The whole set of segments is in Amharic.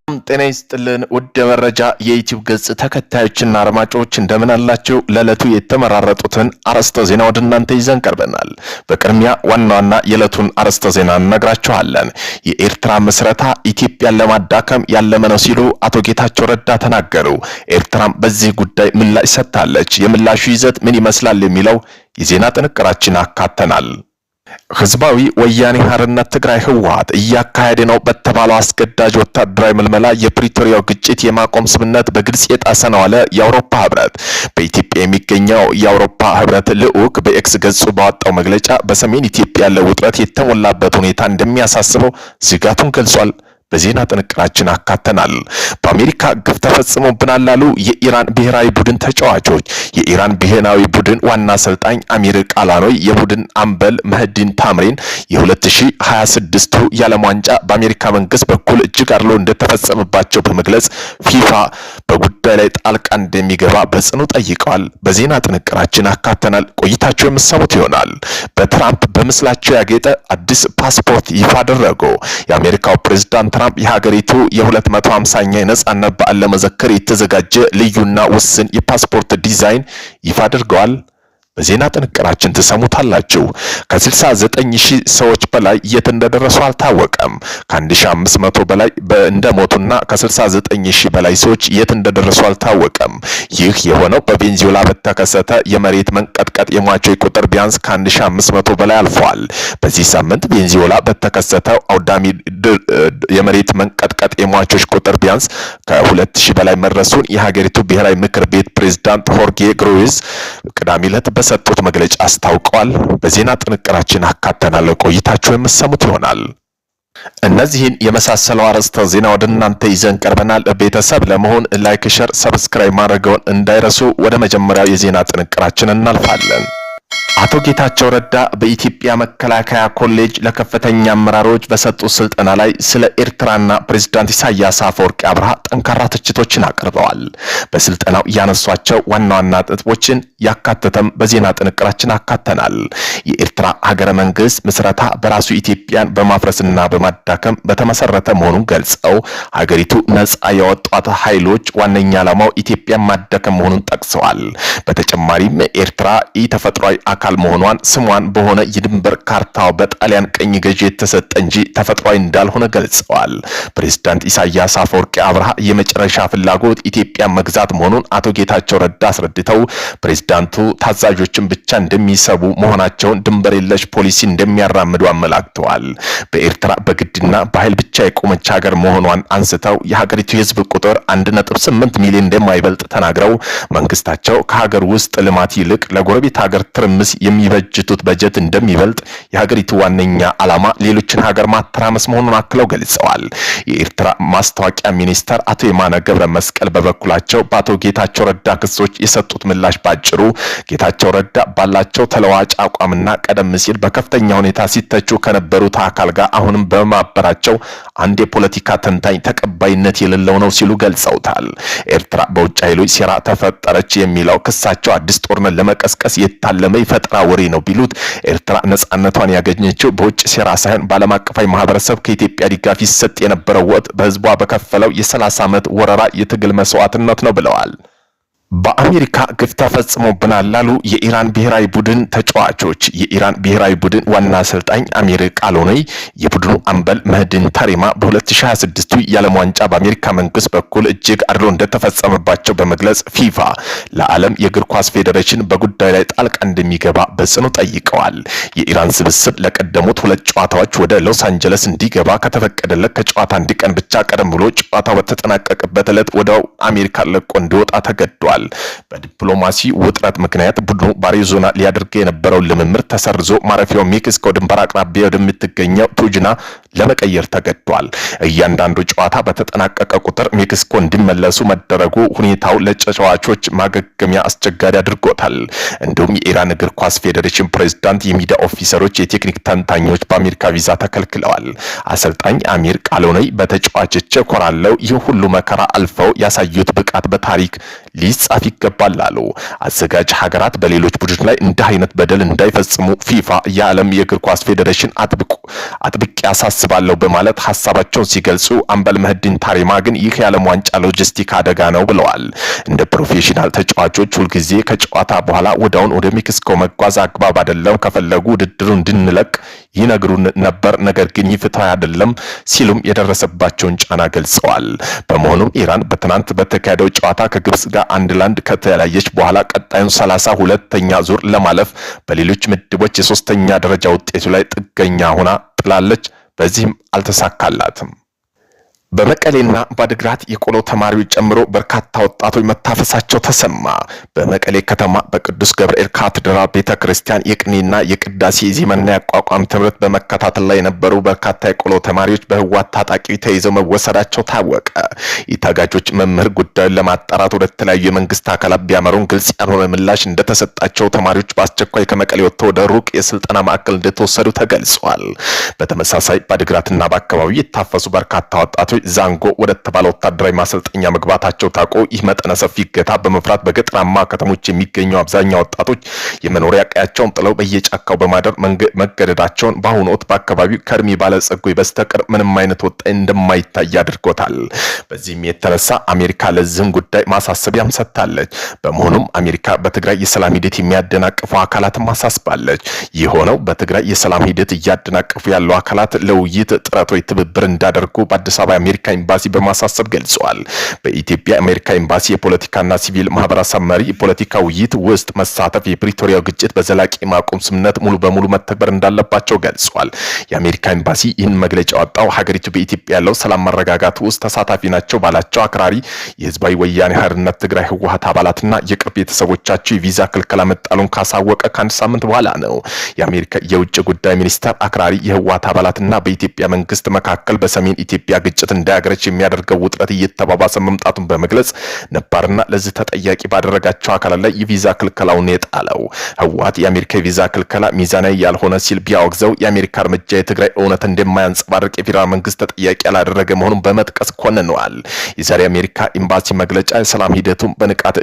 ጤና ይስጥልን ውድ መረጃ የዩቲዩብ ገጽ ተከታዮችና አድማጮች እንደምን አላችሁ? ለዕለቱ የተመራረጡትን አርዕስተ ዜና ወደ እናንተ ይዘን ቀርበናል። በቅድሚያ ዋና ዋና የዕለቱን አርዕስተ ዜና እንነግራችኋለን። የኤርትራ ምስረታ ኢትዮጵያን ለማዳከም ያለመ ነው ሲሉ አቶ ጌታቸው ረዳ ተናገሩ። ኤርትራም በዚህ ጉዳይ ምላሽ ሰጥታለች። የምላሹ ይዘት ምን ይመስላል የሚለው የዜና ጥንቅራችን አካተናል። ህዝባዊ ወያኔ ሓርነት ትግራይ ህወሓት እያካሄደ ነው በተባለው አስገዳጅ ወታደራዊ ምልመላ የፕሪቶሪያው ግጭት የማቆም ስምምነት በግልጽ የጣሰ ነው አለ የአውሮፓ ህብረት። በኢትዮጵያ የሚገኘው የአውሮፓ ህብረት ልዑክ በኤክስ ገጹ ባወጣው መግለጫ በሰሜን ኢትዮጵያ ያለው ውጥረት የተሞላበት ሁኔታ እንደሚያሳስበው ስጋቱን ገልጿል። በዜና ጥንቅራችን አካተናል። በአሜሪካ ግፍ ተፈጽሞብናል ላሉ የኢራን ብሔራዊ ቡድን ተጫዋቾች የኢራን ብሔራዊ ቡድን ዋና አሰልጣኝ አሚር ቃላኖይ የቡድን አምበል መህዲን ታምሪን የ2026 የዓለም ዋንጫ በአሜሪካ መንግስት በኩል እጅግ አድሎ እንደተፈጸመባቸው በመግለጽ ፊፋ በጉዳይ ላይ ጣልቃ እንደሚገባ በጽኑ ጠይቀዋል። በዜና ጥንቅራችን አካተናል። ቆይታቸው የምትሰሙት ይሆናል። በትራምፕ በምስላቸው ያጌጠ አዲስ ፓስፖርት ይፋ አደረጉ። የአሜሪካው ፕሬዝዳንት ትራምፕ የሀገሪቱ የ250ኛ የነጻነት በዓል ለመዘከር የተዘጋጀ ልዩና ውስን የፓስፖርት ዲዛይን ይፋ አድርገዋል። በዜና ጥንቅራችን ተሰሙታላችሁ። ከ69000 ሰዎች በላይ የት እንደደረሱ አልታወቀም። ከ1500 በላይ እንደሞቱና ከ69000 በላይ ሰዎች የት እንደደረሱ አልታወቀም። ይህ የሆነው በቬንዙዌላ በተከሰተ የመሬት መንቀጥቀጥ የሟቾች ቁጥር ቢያንስ ከ1500 በላይ አልፏል። በዚህ ሳምንት ቬንዙዌላ በተከሰተው አውዳሚ የመሬት መንቀጥቀጥ የሟቾች ቁጥር ቢያንስ ከ2000 በላይ መድረሱን የሀገሪቱ ብሔራዊ ምክር ቤት ፕሬዝዳንት ሆርጌ ግሩዊዝ ቅዳሜ ዕለት በሰጡት መግለጫ አስታውቀዋል። በዜና ጥንቅራችን አካተናል። ቆይታችሁ የምትሰሙት ይሆናል። እነዚህን የመሳሰለው አርዕስተ ዜና ወደ እናንተ ይዘን ቀርበናል። ቤተሰብ ለመሆን ላይክ፣ ሼር፣ ሰብስክራይብ ማድረግዎን እንዳይረሱ። ወደ መጀመሪያው የዜና ጥንቅራችን እናልፋለን። አቶ ጌታቸው ረዳ በኢትዮጵያ መከላከያ ኮሌጅ ለከፍተኛ አመራሮች በሰጡት ስልጠና ላይ ስለ ኤርትራና ፕሬዝዳንት ኢሳያስ አፈወርቂ አብርሃ ጠንካራ ትችቶችን አቅርበዋል። በስልጠናው ያነሷቸው ዋና ዋና ነጥቦችን ያካተተም በዜና ጥንቅራችን አካተናል። የኤርትራ ሀገረ መንግስት ምስረታ በራሱ ኢትዮጵያን በማፍረስና በማዳከም በተመሰረተ መሆኑን ገልጸው ሀገሪቱ ነጻ ያወጧት ኃይሎች ዋነኛ ዓላማው ኢትዮጵያን ማዳከም መሆኑን ጠቅሰዋል። በተጨማሪም ኤርትራ ተፈጥሯዊ አካል መሆኗን ስሟን በሆነ የድንበር ካርታው በጣሊያን ቀኝ ገዢ የተሰጠ እንጂ ተፈጥሯዊ እንዳልሆነ ገልጸዋል። ፕሬዝዳንት ኢሳያስ አፈወርቂ አብርሃ የመጨረሻ ፍላጎት ኢትዮጵያ መግዛት መሆኑን አቶ ጌታቸው ረዳ አስረድተው ፕሬዝዳንቱ ታዛዦችን ብቻ እንደሚሰቡ መሆናቸውን ድንበር የለሽ ፖሊሲ እንደሚያራምዱ አመላክተዋል። በኤርትራ በግድና በኃይል ብቻ የቆመች ሀገር መሆኗን አንስተው የሀገሪቱ የህዝብ ቁጥር 1.8 ሚሊዮን እንደማይበልጥ ተናግረው መንግስታቸው ከሀገር ውስጥ ልማት ይልቅ ለጎረቤት ሀገር ትርምስ የሚበጅቱት በጀት እንደሚበልጥ የሀገሪቱ ዋነኛ ዓላማ ሌሎችን ሀገር ማተራመስ መሆኑን አክለው ገልጸዋል። የኤርትራ ማስታወቂያ ሚኒስተር አቶ የማነ ገብረ መስቀል በበኩላቸው በአቶ ጌታቸው ረዳ ክሶች የሰጡት ምላሽ ባጭሩ ጌታቸው ረዳ ባላቸው ተለዋጭ አቋምና ቀደም ሲል በከፍተኛ ሁኔታ ሲተቹ ከነበሩት አካል ጋር አሁንም በማበራቸው አንድ የፖለቲካ ተንታኝ ተቀባይነት የሌለው ነው ሲሉ ገልጸውታል። ኤርትራ በውጭ ኃይሎች ሴራ ተፈጠረች የሚለው ክሳቸው አዲስ ጦርነት ለመቀስቀስ የታለመ ፈጠራ ወሬ ነው ቢሉት ኤርትራ ነጻነቷን ያገኘችው በውጭ ሴራ ሳይሆን በዓለም አቀፋዊ ማህበረሰብ ከኢትዮጵያ ድጋፍ ይሰጥ የነበረው ወቅት በህዝቧ በከፈለው የ30 ዓመት ወረራ የትግል መስዋዕትነት ነው ብለዋል። በአሜሪካ ግፍ ተፈጽሞብናል ላሉ የኢራን ብሔራዊ ቡድን ተጫዋቾች የኢራን ብሔራዊ ቡድን ዋና አሰልጣኝ አሚር ቃላኖይ የቡድኑ አምበል መህዲን ታሪማ በ2026 የዓለም ዋንጫ በአሜሪካ መንግስት በኩል እጅግ አድሎ እንደተፈጸመባቸው በመግለጽ ፊፋ ለዓለም የእግር ኳስ ፌዴሬሽን በጉዳዩ ላይ ጣልቃ እንደሚገባ በጽኑ ጠይቀዋል። የኢራን ስብስብ ለቀደሙት ሁለት ጨዋታዎች ወደ ሎስ አንጀለስ እንዲገባ ከተፈቀደለት ከጨዋታ አንድ ቀን ብቻ ቀደም ብሎ ጨዋታው በተጠናቀቀበት ዕለት ወደ አሜሪካ ለቆ እንዲወጣ ተገዷል። በዲፕሎማሲ ውጥረት ምክንያት ቡድኑ በአሪዞና ሊያደርግ የነበረው ልምምድ ተሰርዞ ማረፊያው ሜክሲኮ ድንበር አቅራቢያ ወደምትገኘው ቱጅና ለመቀየር ተገዷል። እያንዳንዱ ጨዋታ በተጠናቀቀ ቁጥር ሜክሲኮ እንዲመለሱ መደረጉ ሁኔታው ለተጫዋቾች ማገገሚያ አስቸጋሪ አድርጎታል። እንዲሁም የኢራን እግር ኳስ ፌዴሬሽን ፕሬዝዳንት፣ የሚዲያ ኦፊሰሮች፣ የቴክኒክ ተንታኞች በአሜሪካ ቪዛ ተከልክለዋል። አሰልጣኝ አሚር ቃላኖይ በተጫዋቾች ኮራለው ይህ ሁሉ መከራ አልፈው ያሳዩት ብቃት በታሪክ ሊጻፍ ይገባል አሉ። አዘጋጅ ሀገራት በሌሎች ቡድን ላይ እንዲህ አይነት በደል እንዳይፈጽሙ ፊፋ የዓለም የእግር ኳስ ፌዴሬሽን አጥብቄ ያሳስባለሁ በማለት ሐሳባቸውን ሲገልጹ፣ አምበል መህዲን ታሪማ ግን ይህ የዓለም ዋንጫ ሎጂስቲክ አደጋ ነው ብለዋል። እንደ ፕሮፌሽናል ተጫዋቾች ሁልጊዜ ከጨዋታ በኋላ ወዲያውኑ ወደ ሜክሲኮ መጓዝ አግባብ አይደለም፣ ከፈለጉ ውድድሩ እንድንለቅ ይነግሩን ነበር፣ ነገር ግን ይህ ፍትሃዊ አይደለም ሲሉም የደረሰባቸውን ጫና ገልጸዋል። በመሆኑም ኢራን በትናንት በተካሄደው ጨዋታ ከግብጽ ጋር 1-1 ከተለያየች በኋላ ቀጣዩን 32ኛ ዙር ለማለፍ በሌሎች ምድቦች የሶስተኛ ደረጃ ውጤቱ ላይ ጥገኛ ሆና ጥላለች። በዚህም አልተሳካላትም። በመቀሌና በአድግራት የቆሎ ተማሪዎች ጨምሮ በርካታ ወጣቶች መታፈሳቸው ተሰማ። በመቀሌ ከተማ በቅዱስ ገብርኤል ካቴድራል ቤተክርስቲያን የቅኔና የቅዳሴ ዜማና የአቋቋም ትምህርት በመከታተል ላይ የነበሩ በርካታ የቆሎ ተማሪዎች በህወሓት ታጣቂ ተይዘው መወሰዳቸው ታወቀ። የታጋጆች መምህር ጉዳዩን ለማጣራት ወደ ተለያዩ የመንግስት አካላት ቢያመሩን ግልጽ ያልሆነ ምላሽ እንደተሰጣቸው ተማሪዎች በአስቸኳይ ከመቀሌ ወጥተው ወደ ሩቅ የስልጠና ማዕከል እንደተወሰዱ ተገልጿል። በተመሳሳይ በአድግራትና በአካባቢው የታፈሱ በርካታ ወጣቶች ዛንጎ ወደ ተባለው ወታደራዊ ማሰልጠኛ መግባታቸው ታውቆ ይህ መጠነ ሰፊ እገታ በመፍራት በገጠራማ ከተሞች የሚገኙ አብዛኛው ወጣቶች የመኖሪያ ቀያቸውን ጥለው በየጫካው በማደር መገደዳቸውን በአሁኑ ወቅት በአካባቢው ከእድሜ ባለጸጎች በስተቀር ምንም አይነት ወጣት እንደማይታይ አድርጎታል። በዚህም የተነሳ አሜሪካ ለዚህም ጉዳይ ማሳሰቢያም ሰጥታለች። በመሆኑም አሜሪካ በትግራይ የሰላም ሂደት የሚያደናቅፉ አካላትን ማሳስባለች። ይህ ሆነው በትግራይ የሰላም ሂደት እያደናቀፉ ያሉ አካላት ለውይይት ጥረቶች ትብብር እንዳደርጉ በአዲስ አበባ የአሜሪካ ኤምባሲ በማሳሰብ ገልጸዋል። በኢትዮጵያ አሜሪካ ኤምባሲ የፖለቲካና ሲቪል ማህበረሰብ መሪ የፖለቲካ ውይይት ውስጥ መሳተፍ የፕሪቶሪያው ግጭት በዘላቂ ማቆም ስምምነት ሙሉ በሙሉ መተግበር እንዳለባቸው ገልጸዋል። የአሜሪካ ኤምባሲ ይህን መግለጫ ያወጣው ሀገሪቱ በኢትዮጵያ ያለው ሰላም መረጋጋት ውስጥ ተሳታፊ ናቸው ባላቸው አክራሪ የህዝባዊ ወያኔ ሓርነት ትግራይ ህወሓት አባላትና የቅርብ ቤተሰቦቻቸው የቪዛ ክልከላ መጣሉን ካሳወቀ ከአንድ ሳምንት በኋላ ነው። የአሜሪካ የውጭ ጉዳይ ሚኒስተር አክራሪ የህወሓት አባላትና በኢትዮጵያ መንግስት መካከል በሰሜን ኢትዮጵያ ግጭት እንዳያገረች የሚያደርገው ውጥረት እየተባባሰ መምጣቱን በመግለጽ ነባርና ለዚህ ተጠያቂ ባደረጋቸው አካላት ላይ የቪዛ ክልከላውን የጣለው ህወሓት የአሜሪካ የቪዛ ክልከላ ሚዛናዊ ያልሆነ ሲል ቢያወግዘው የአሜሪካ እርምጃ የትግራይ እውነት እንደማያንጸባርቅ የፌዴራል መንግስት ተጠያቂ ያላደረገ መሆኑን በመጥቀስ ኮንነዋል። የዛሬ አሜሪካ ኤምባሲ መግለጫ የሰላም ሂደቱን በንቃት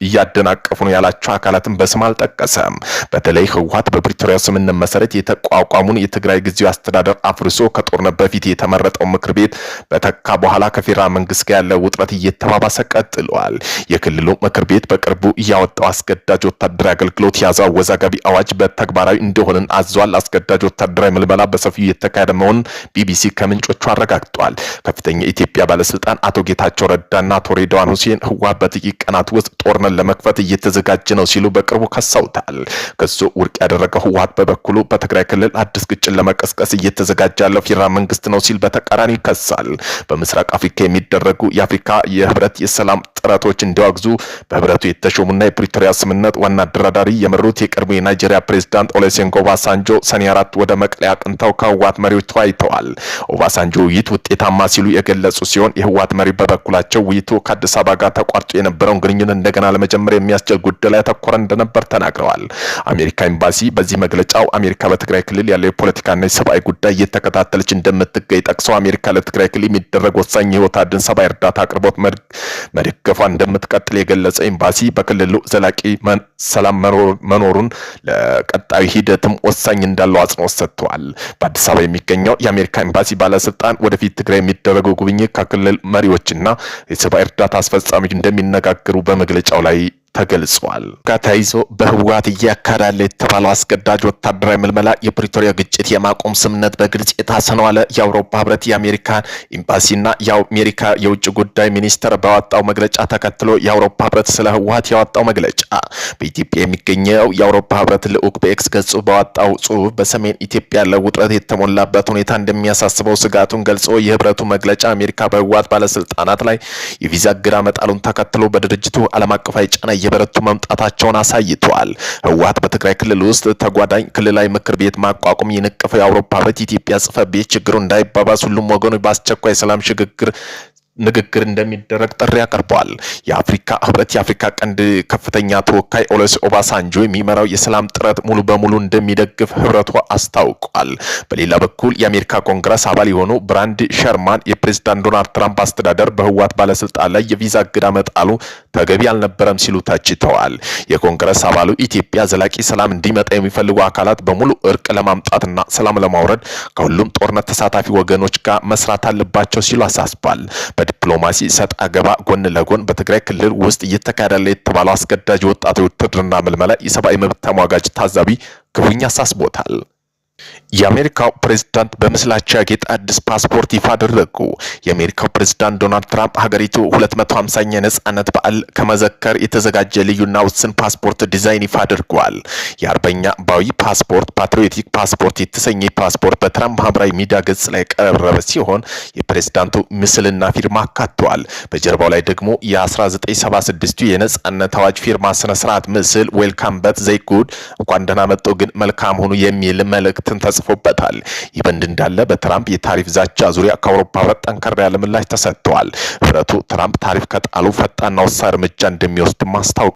እያደናቀፉ ነው ያላቸው አካላትን በስም አልጠቀሰም። በተለይ ህወሓት በፕሪቶሪያ ስምምነት መሰረት የተቋቋሙን የትግራይ ጊዜያዊ አስተዳደር አፍርሶ ከጦርነት በፊት የተመረጠው ምክር ቤት በተካ በኋላ ከፌዴራል መንግስት ጋር ያለው ውጥረት እየተባባሰ ቀጥሏል። የክልሉ ምክር ቤት በቅርቡ ያወጣው አስገዳጅ ወታደራዊ አገልግሎት ያዘው አወዛጋቢ አዋጅ በተግባራዊ እንደሆነ አዟል። አስገዳጅ ወታደራዊ ምልመላ በሰፊው የተካሄደ መሆኑን ቢቢሲ ከምንጮቹ አረጋግጧል። ከፍተኛ የኢትዮጵያ ባለስልጣን አቶ ጌታቸው ረዳና አቶ ሬድዋን ሁሴን ህወሓት በጥቂት ቀናት ውስጥ ጦርነት ለመክፈት እየተዘጋጀ ነው ሲሉ በቅርቡ ከሰውታል። ክሱ ውድቅ ያደረገው ህወሓት በበኩሉ በትግራይ ክልል አዲስ ግጭት ለመቀስቀስ እየተዘጋጀ ያለው ፌዴራል መንግስት ነው ሲል በተቃራኒ ይከሳል። በምስራቅ አፍሪካ የሚደረጉ የአፍሪካ የህብረት የሰላም ጥረቶች እንዲያወግዙ በህብረቱ የተሾሙና የፕሪቶሪያ ስምምነት ዋና አደራዳሪ የመሩት የቀድሞ የናይጄሪያ ፕሬዝዳንት ኦሉሴጉን ኦባሳንጆ ሰኔ 4 ወደ መቀሌ አቅንተው ከህወሓት መሪዎች ተወያይተዋል። ኦባሳንጆ ውይይት ውጤታማ ሲሉ የገለጹ ሲሆን የህወሓት መሪ በበኩላቸው ውይይቱ ከአዲስ አበባ ጋር ተቋርጦ የነበረውን ግንኙነት እንደገና ለመጀመር የሚያስችል ጉዳይ ላይ ያተኮረ እንደነበር ተናግረዋል። አሜሪካ ኤምባሲ በዚህ መግለጫው አሜሪካ በትግራይ ክልል ያለው የፖለቲካና የሰብአዊ ጉዳይ እየተከታተለች እንደምትገኝ ጠቅሰው አሜሪካ ለትግራይ ክልል የሚደረግ ወሳኝ የህይወት አድን ሰብአዊ እርዳታ አቅርቦት መደገፏ እንደምትቀጥል የገለጸ ኤምባሲ በክልሉ ዘላቂ ሰላም መኖሩን ለቀጣዩ ሂደትም ወሳኝ እንዳለው አጽንኦት ሰጥቷል። በአዲስ አበባ የሚገኘው የአሜሪካ ኤምባሲ ባለስልጣን ወደፊት ትግራይ የሚደረገው ጉብኝት ከክልል መሪዎችና የሰብአዊ እርዳታ አስፈጻሚዎች እንደሚነጋገሩ በመግለጫው ላይ ተገልጿል። ከተይዞ በህወሓት እያካሄዳለ የተባለው አስገዳጅ ወታደራዊ ምልመላ የፕሪቶሪያ ግጭት የማቆም ስምምነት በግልጽ የጣሰ ነው አለ የአውሮፓ ህብረት። የአሜሪካን ኤምባሲና የአሜሪካ የውጭ ጉዳይ ሚኒስተር ባወጣው መግለጫ ተከትሎ የአውሮፓ ህብረት ስለ ህወሓት ያወጣው መግለጫ በኢትዮጵያ የሚገኘው የአውሮፓ ህብረት ልዑክ በኤክስ ገጹ ባወጣው ጽሑፍ በሰሜን ኢትዮጵያ ያለው ውጥረት የተሞላበት ሁኔታ እንደሚያሳስበው ስጋቱን ገልጾ የህብረቱ መግለጫ አሜሪካ በህወሓት ባለስልጣናት ላይ የቪዛ እገዳ መጣሉን ተከትሎ በድርጅቱ ዓለም አቀፋዊ ጫና የበረቱ መምጣታቸውን አሳይቷል። ህወሓት በትግራይ ክልል ውስጥ ተጓዳኝ ክልላዊ ምክር ቤት ማቋቋም የነቀፈው የአውሮፓ ህብረት ኢትዮጵያ ጽሕፈት ቤት ችግሩ እንዳይባባስ ሁሉም ወገኖች በአስቸኳይ ሰላም ሽግግር ንግግር እንደሚደረግ ጥሪ አቀርበዋል። የአፍሪካ ህብረት የአፍሪካ ቀንድ ከፍተኛ ተወካይ ኦሉሴጉን ኦባሳንጆ የሚመራው የሰላም ጥረት ሙሉ በሙሉ እንደሚደግፍ ህብረቱ አስታውቋል። በሌላ በኩል የአሜሪካ ኮንግረስ አባል የሆኑ ብራንድ ሸርማን የፕሬዝዳንት ዶናልድ ትራምፕ አስተዳደር በህወሓት ባለስልጣን ላይ የቪዛ እገዳ መጣሉ ተገቢ አልነበረም ሲሉ ተችተዋል። የኮንግረስ አባሉ ኢትዮጵያ ዘላቂ ሰላም እንዲመጣ የሚፈልጉ አካላት በሙሉ እርቅ ለማምጣትና ሰላም ለማውረድ ከሁሉም ጦርነት ተሳታፊ ወገኖች ጋር መስራት አለባቸው ሲሉ አሳስቧል። በዲፕሎማሲ ሰጥ አገባ ጎን ለጎን በትግራይ ክልል ውስጥ እየተካሄደ የተባለው አስገዳጅ ወጣቶች ውትድርና ምልመላ የሰብአዊ መብት ተሟጋጅ ታዛቢ ክፉኛ አሳስቦታል። የአሜሪካው ፕሬዝዳንት በምስላቸው ያጌጠ አዲስ ፓስፖርት ይፋ አደረጉ። የአሜሪካው ፕሬዝዳንት ዶናልድ ትራምፕ ሀገሪቱ 250ኛ የነጻነት በዓል ከመዘከር የተዘጋጀ ልዩና ውስን ፓስፖርት ዲዛይን ይፋ አድርገዋል። የአርበኛ ባዊ ፓስፖርት ፓትሪዮቲክ ፓስፖርት የተሰኘ ፓስፖርት በትራምፕ ማህበራዊ ሚዲያ ገጽ ላይ ቀረበ ሲሆን የፕሬዝዳንቱ ምስልና ፊርማ አካቷል። በጀርባው ላይ ደግሞ የ1976 የነጻነት አዋጅ ፊርማ ስነ ስርዓት ምስል ዌልካም በት ዘይ ጉድ እንኳን ደህና መጡ ግን መልካም ሆኑ የሚል መልእክትን ተጽፎበታል። ይህ በእንዲህ እንዳለ በትራምፕ የታሪፍ ዛቻ ዙሪያ ከአውሮፓ ህብረት ጠንከር ያለ ምላሽ ተሰጥቷል። ህብረቱ ትራምፕ ታሪፍ ከጣሉ ፈጣንና ወሳኝ እርምጃ እንደሚወስድ ማስታወቅ